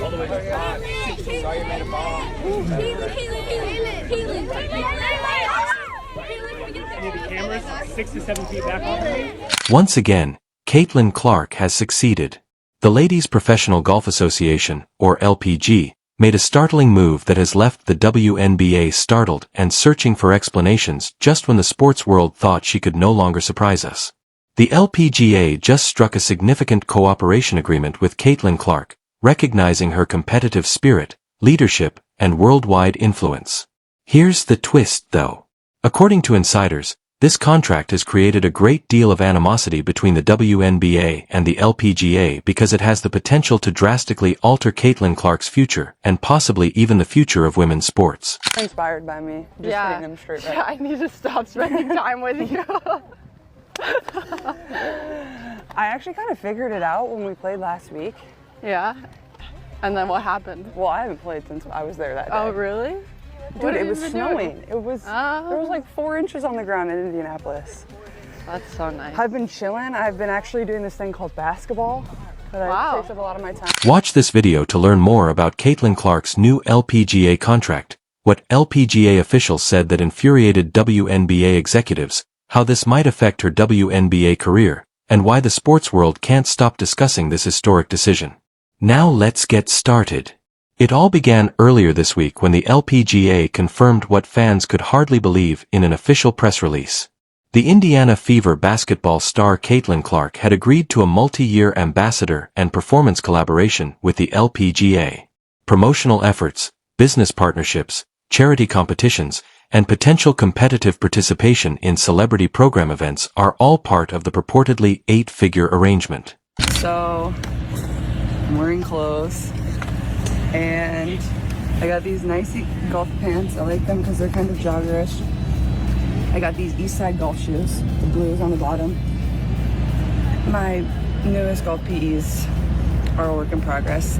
All the way to 5. Saw you made a ball. Any of the cameras 6 to 7 feet back off of me. Once again, Caitlin Clark has succeeded. The Ladies Professional Golf Association, or LPG, made a startling move that has left the WNBA startled and searching for explanations just when the sports world thought she could no longer surprise us. The LPGA just struck a significant cooperation agreement with Caitlin Clark, recognizing her competitive spirit, leadership, and worldwide influence. Here's the twist, though. According to insiders, this contract has created a great deal of animosity between the WNBA and the LPGA because it has the potential to drastically alter Caitlin Clark's future and possibly even the future of women's sports. Inspired by me, just hitting them straight right. Yeah, I need to stop spending time with you. I actually kind of figured it out when we played last week. Yeah? And then what happened? Well, I haven't played since I was there that day. Oh, really? Dude, it was snowing. There was like 4 inches on the ground in Indianapolis. That's so nice. I've been chilling. I've been actually doing this thing called basketball that takes up a lot of my time. Watch this video to learn more about Caitlin Clark's new LPGA contract, what LPGA officials said that infuriated WNBA executives, how this might affect her WNBA career, and why the sports world can't stop discussing this historic decision. Now let's get started. It all began earlier this week when the LPGA confirmed what fans could hardly believe in an official press release. The Indiana Fever basketball star Caitlin Clark had agreed to a multi-year ambassador and performance collaboration with the LPGA. Promotional efforts, business partnerships, charity competitions, and potential competitive participation in celebrity program events are all part of the purportedly 8-figure arrangement. So, I'm wearing clothes. And I got these nice golf pants. I like them because they're kind of joggerish. I got these Eastside golf shoes. The blue is on the bottom. My newest golf PEs are a work in progress.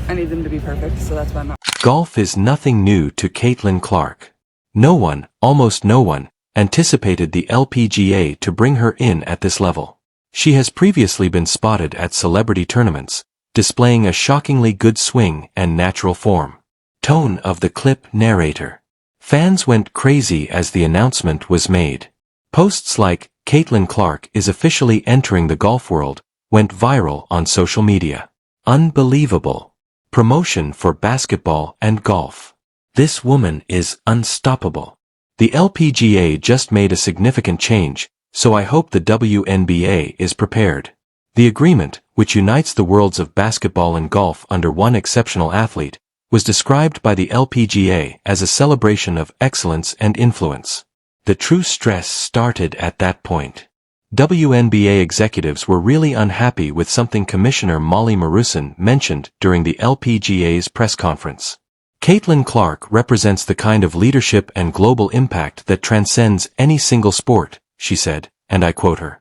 I need them to be perfect, so that's why I'm not. Golf is nothing new to Caitlin Clark. No one, almost no one, anticipated the LPGA to bring her in at this level. She has previously been spotted at celebrity tournaments, displaying a shockingly good swing and natural form. Tone of the clip narrator. Fans went crazy as the announcement was made. Posts like, Caitlin Clark is officially entering the golf world, went viral on social media. Unbelievable. Promotion for basketball and golf. This woman is unstoppable. The LPGA just made a significant change, so I hope the WNBA is prepared. The agreement, which unites the worlds of basketball and golf under one exceptional athlete, was described by the LPGA as a celebration of excellence and influence. The true stress started at that point. WNBA executives were really unhappy with something Commissioner Molly Marusan mentioned during the LPGA's press conference. Caitlin Clark represents the kind of leadership and global impact that transcends any single sport, she said, and I quote her.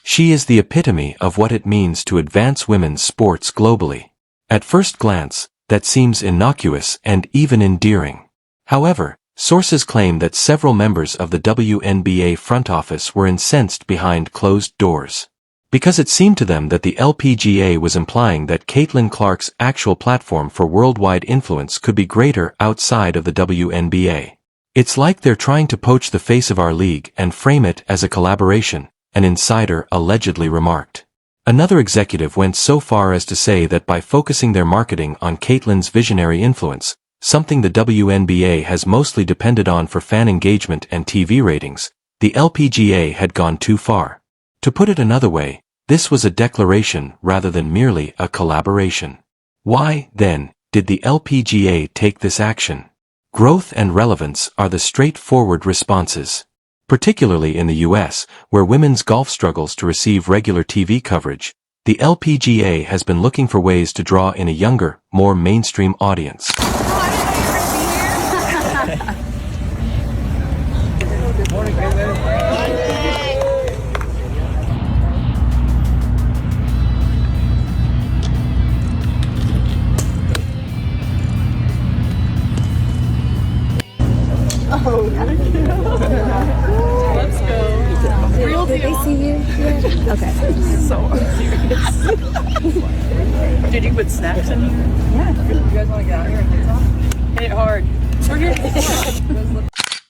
She is the epitome of what it means to advance women's sports globally. At first glance, that seems innocuous and even endearing. However, sources claim that several members of the WNBA front office were incensed behind closed doors. Because it seemed to them that the LPGA was implying that Caitlin Clark's actual platform for worldwide influence could be greater outside of the WNBA. It's like they're trying to poach the face of our league and frame it as a collaboration, an insider allegedly remarked. Another executive went so far as to say that by focusing their marketing on Caitlin's visionary influence, something the WNBA has mostly depended on for fan engagement and TV ratings, the LPGA had gone too far. To put it another way, this was a declaration rather than merely a collaboration. Why, then, did the LPGA take this action? Growth and relevance are the straightforward responses. Particularly in the US, where women's golf struggles to receive regular TV coverage, the LPGA has been looking for ways to draw in a younger, more mainstream audience. Let's go. Real deal. Did they see you? Yeah. Okay. So unserious. Did you put snacks in here? Yeah. You guys want to get out here and hit some? Hit it hard. We're here.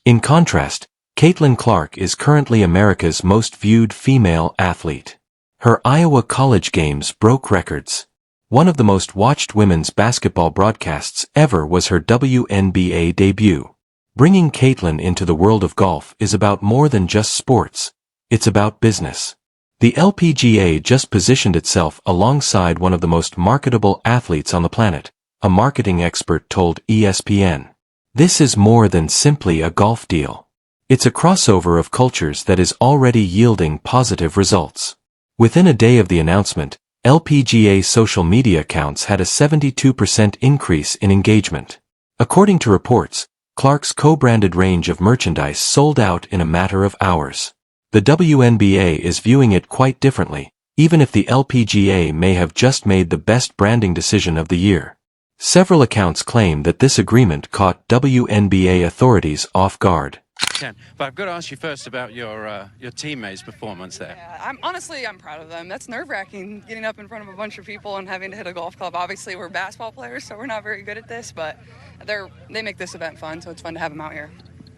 In contrast, Caitlin Clark is currently America's most viewed female athlete. Her Iowa college games broke records. One of the most watched women's basketball broadcasts ever was her WNBA debut. Bringing Caitlin into the world of golf is about more than just sports. It's about business. The LPGA just positioned itself alongside one of the most marketable athletes on the planet, a marketing expert told ESPN. This is more than simply a golf deal. It's a crossover of cultures that is already yielding positive results. Within a day of the announcement, LPGA social media accounts had a 72% increase in engagement. According to reports, Clark's co-branded range of merchandise sold out in a matter of hours. The WNBA is viewing it quite differently, even if the LPGA may have just made the best branding decision of the year. Several accounts claim that this agreement caught WNBA authorities off guard. But I've got to ask you first about your teammates' performance there. Yeah, I'm proud of them. That's nerve-wracking, getting up in front of a bunch of people and having to hit a golf club. Obviously, we're basketball players, so we're not very good at this, but they make this event fun, so it's fun to have them out here.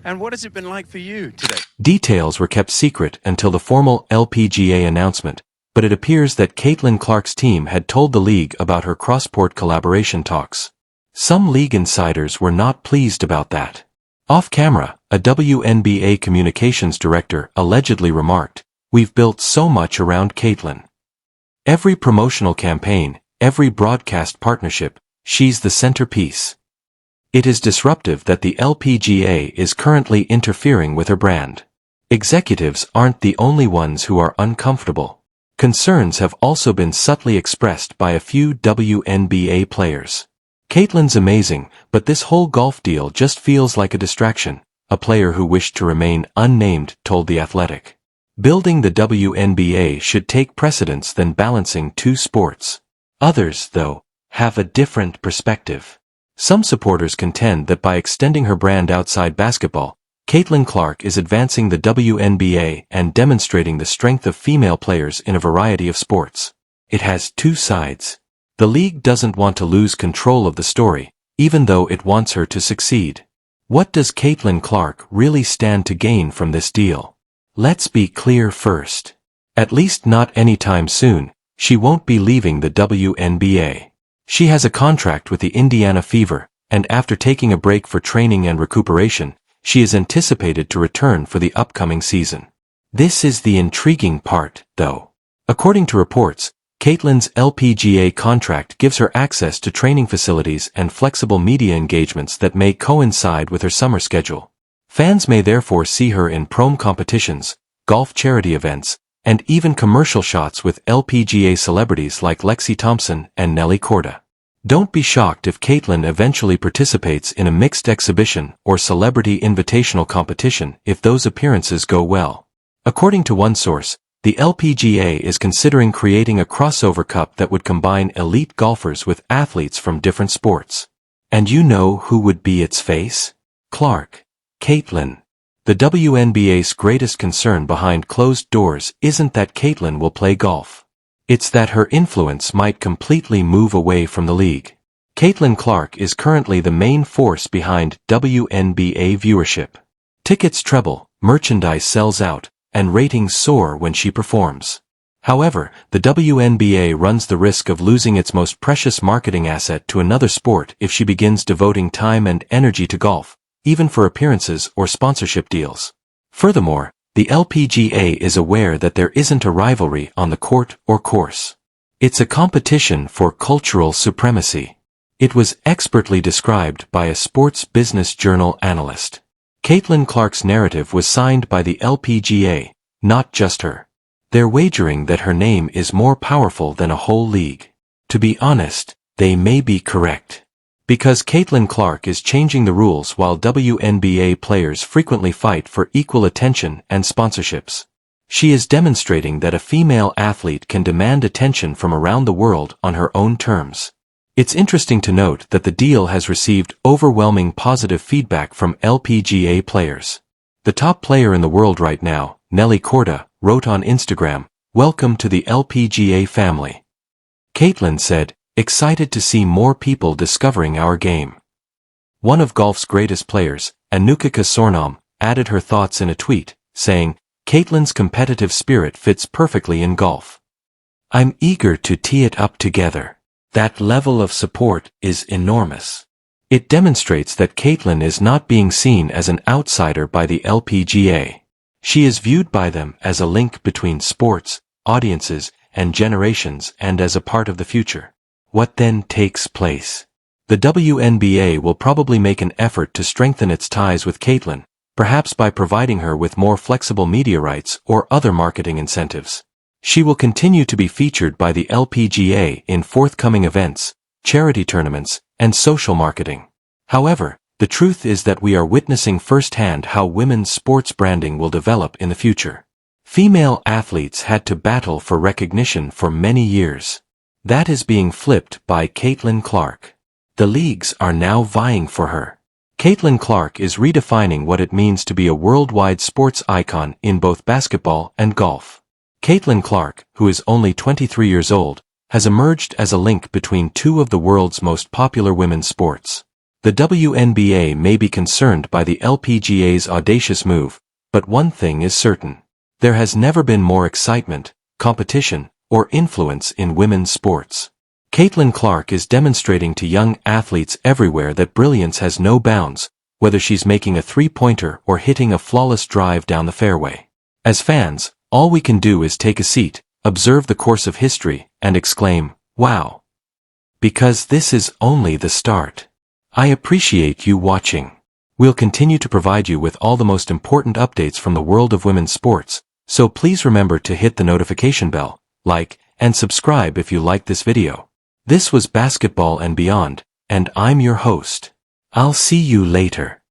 And what has it been like for you today? Details were kept secret until the formal LPGA announcement, but it appears that Caitlin Clark's team had told the league about her cross-sport collaboration talks. Some league insiders were not pleased about that. Off camera, a WNBA communications director allegedly remarked, "We've built so much around Caitlin. Every promotional campaign, every broadcast partnership, she's the centerpiece. It is disruptive that the LPGA is currently interfering with her brand. Executives aren't the only ones who are uncomfortable. Concerns have also been subtly expressed by a few WNBA players. Caitlin's amazing, but this whole golf deal just feels like a distraction," a player who wished to remain unnamed told The Athletic. Building the WNBA should take precedence than balancing two sports. Others, though, have a different perspective. Some supporters contend that by extending her brand outside basketball, Caitlin Clark is advancing the WNBA and demonstrating the strength of female players in a variety of sports. It has two sides. The league doesn't want to lose control of the story, even though it wants her to succeed. What does Caitlin Clark really stand to gain from this deal? Let's be clear first. At least not anytime soon, she won't be leaving the WNBA. She has a contract with the Indiana Fever, and after taking a break for training and recuperation, she is anticipated to return for the upcoming season. This is the intriguing part, though. According to reports, Caitlin's LPGA contract gives her access to training facilities and flexible media engagements that may coincide with her summer schedule. Fans may therefore see her in prom competitions, golf charity events, and even commercial shots with LPGA celebrities like Lexie Thompson and Nelly Korda. Don't be shocked if Caitlin eventually participates in a mixed exhibition or celebrity invitational competition if those appearances go well. According to one source, the LPGA is considering creating a crossover cup that would combine elite golfers with athletes from different sports. And you know who would be its face? Clark. Caitlin. The WNBA's greatest concern behind closed doors isn't that Caitlin will play golf. It's that her influence might completely move away from the league. Caitlin Clark is currently the main force behind WNBA viewership. Tickets treble, merchandise sells out, and ratings soar when she performs. However, the WNBA runs the risk of losing its most precious marketing asset to another sport if she begins devoting time and energy to golf, even for appearances or sponsorship deals. Furthermore, the LPGA is aware that there isn't a rivalry on the court or course. It's a competition for cultural supremacy. It was expertly described by a sports business journal analyst. Caitlin Clark's narrative was signed by the LPGA, not just her. They're wagering that her name is more powerful than a whole league. To be honest, they may be correct. Because Caitlin Clark is changing the rules while WNBA players frequently fight for equal attention and sponsorships. She is demonstrating that a female athlete can demand attention from around the world on her own terms. It's interesting to note that the deal has received overwhelming positive feedback from LPGA players. The top player in the world right now, Nelly Korda, wrote on Instagram, "Welcome to the LPGA family." Caitlin said, "Excited to see more people discovering our game." One of golf's greatest players, Anukika Sornam, added her thoughts in a tweet, saying, "Caitlin's competitive spirit fits perfectly in golf. I'm eager to tee it up together. That level of support is enormous." It demonstrates that Caitlin is not being seen as an outsider by the LPGA. She is viewed by them as a link between sports, audiences, and generations and as a part of the future. What then takes place? The WNBA will probably make an effort to strengthen its ties with Caitlin, perhaps by providing her with more flexible media rights or other marketing incentives. She will continue to be featured by the LPGA in forthcoming events, charity tournaments, and social marketing. However, the truth is that we are witnessing firsthand how women's sports branding will develop in the future. Female athletes had to battle for recognition for many years. That is being flipped by Caitlin Clark. The leagues are now vying for her. Caitlin Clark is redefining what it means to be a worldwide sports icon in both basketball and golf. Caitlin Clark, who is only 23 years old, has emerged as a link between two of the world's most popular women's sports. The WNBA may be concerned by the LPGA's audacious move, but one thing is certain. There has never been more excitement, competition, or influence in women's sports. Caitlin Clark is demonstrating to young athletes everywhere that brilliance has no bounds, whether she's making a three-pointer or hitting a flawless drive down the fairway. As fans, all we can do is take a seat, observe the course of history, and exclaim, "Wow!" Because this is only the start. I appreciate you watching. We'll continue to provide you with all the most important updates from the world of women's sports, so please remember to hit the notification bell, like, and subscribe if you liked this video. This was Basketball and Beyond, and I'm your host. I'll see you later.